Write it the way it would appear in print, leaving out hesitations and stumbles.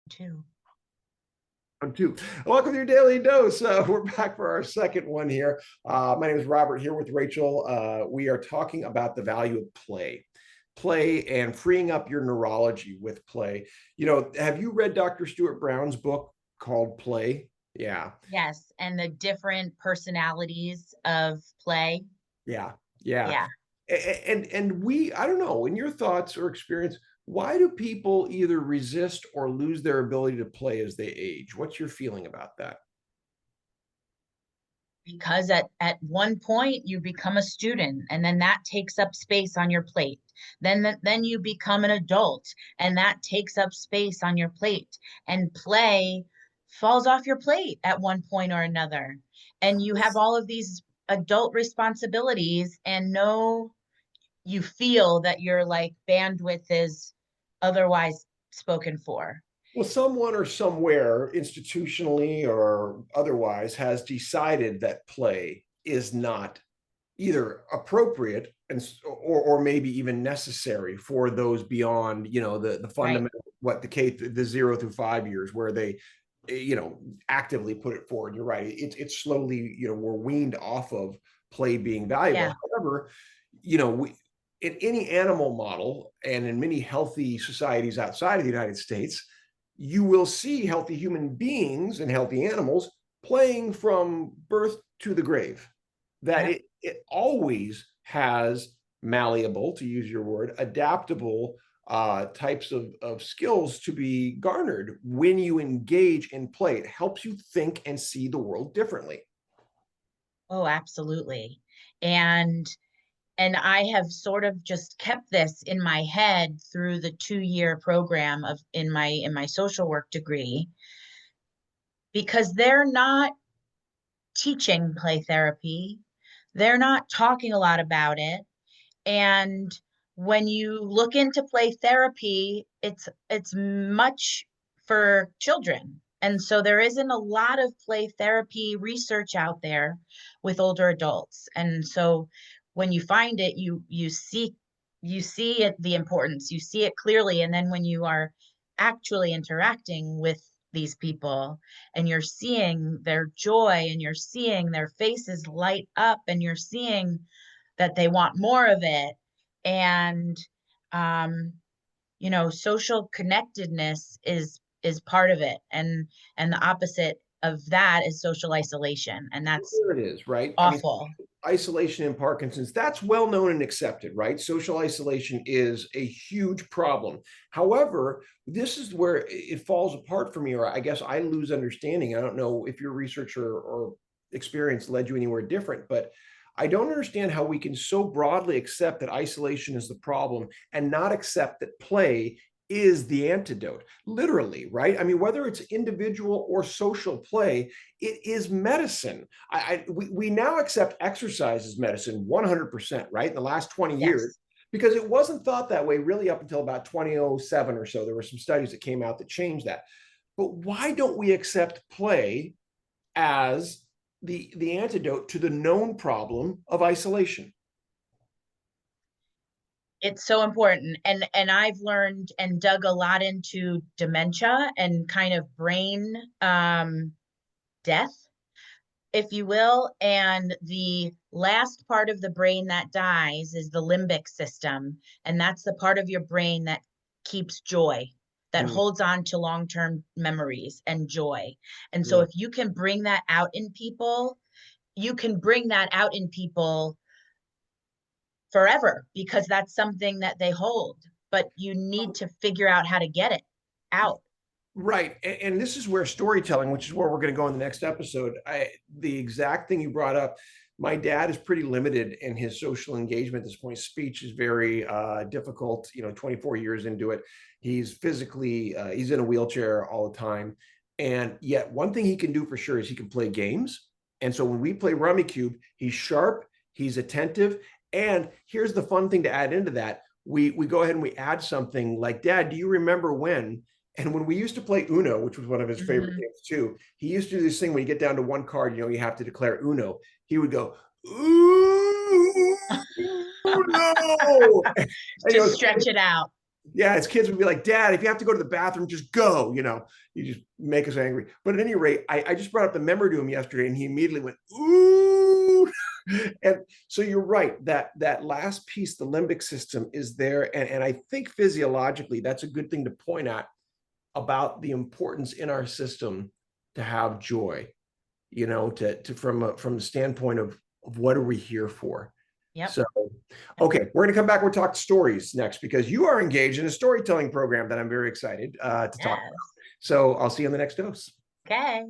Too. Two. Welcome to your daily dose. We're back for our second one here. My name is Robert here with Rachel. We are talking about the value of play and freeing up your neurology with play. Have you read Dr. Stuart Brown's book called Play? Yeah, Yes, and the different personalities of play. yeah, yeah. Yeah. And I don't know, in your thoughts or experience, why do people either resist or lose their ability to play as they age? What's your feeling about that? Because at one point you become a student and then that takes up space on your plate. Then you become an adult and that takes up space on your plate. And play falls off your plate at one point or another. And you have all of these adult responsibilities and no you feel that your like bandwidth is otherwise spoken for. Well, someone or somewhere, institutionally or otherwise, has decided that play is not either appropriate or maybe even necessary for those beyond, the Right. fundamental, what the 0 through 5 years, where they, actively put it forward. You're right. It's slowly, we're weaned off of play being valuable. Yeah. However, we in any animal model and in many healthy societies outside of the United States, you will see healthy human beings and healthy animals playing from birth to the grave. That Yep. it always has malleable, to use your word, adaptable types of skills to be garnered when you engage in play. It helps you think and see the world differently. Oh, absolutely. And and I have sort of just kept this in my head through the 2-year program of in my social work degree because they're not teaching play therapy. They're not talking a lot about it. And when you look into play therapy, it's much for children. And so there isn't a lot of play therapy research out there with older adults. And so when you find it, you see it the importance, you see it clearly. And then when you are actually interacting with these people and you're seeing their joy and you're seeing their faces light up and you're seeing that they want more of it. And um, social connectedness is part of it. And the opposite of that is social isolation. And that's There it is, right? I mean, awful. isolation in Parkinson's, that's well known and accepted, right? Social isolation is a huge problem. However, this is where it falls apart for me, or I guess I lose understanding. I don't know if your research or experience led you anywhere different, but I don't understand how we can so broadly accept that isolation is the problem and not accept that play is the antidote, literally, right? I mean, whether it's individual or social play, it is medicine. We now accept exercise as medicine 100%, right? In the last 20 years, Yes. because it wasn't thought that way really up until about 2007 or so. There were some studies that came out that changed that. But why don't we accept play as the antidote to the known problem of isolation? It's so important. And I've learned and dug a lot into dementia and kind of brain death, if you will. And the last part of the brain that dies is the limbic system. And that's the part of your brain that keeps joy, that Mm, holds on to long term memories and joy. And so mm. if you can bring that out in people, you can bring that out in people forever because that's something that they hold. But you need to figure out how to get it out. Right. And this is where storytelling, which is where we're going to go in the next episode, the exact thing you brought up. My dad is pretty limited in his social engagement at this point. Speech is very difficult, 24 years into it. He's physically, he's in a wheelchair all the time. And yet, one thing he can do for sure is he can play games. And so when we play Rummy Cube, he's sharp, he's attentive. And here's the fun thing to add into that. We go ahead and we add something like, Dad, do you remember when? And when we used to play Uno, which was one of his favorite Mm-hmm. games too, he used to do this thing when you get down to one card, you have to declare Uno. He would go, Ooh, Uno. And he Just goes, stretch it out. Yeah, as kids would be like, Dad, if you have to go to the bathroom, just go, you just make us angry. But at any rate, I just brought up the memory to him yesterday and he immediately went, ooh. And so you're right, that last piece, the limbic system is there. And I think physiologically, that's a good thing to point at about the importance in our system to have joy, to from a standpoint of what are we here for? Yep. So, okay, we're going to come back. We'll talk stories next because you are engaged in a storytelling program that I'm very excited to talk about. Yes. So I'll see you on the next dose. Okay.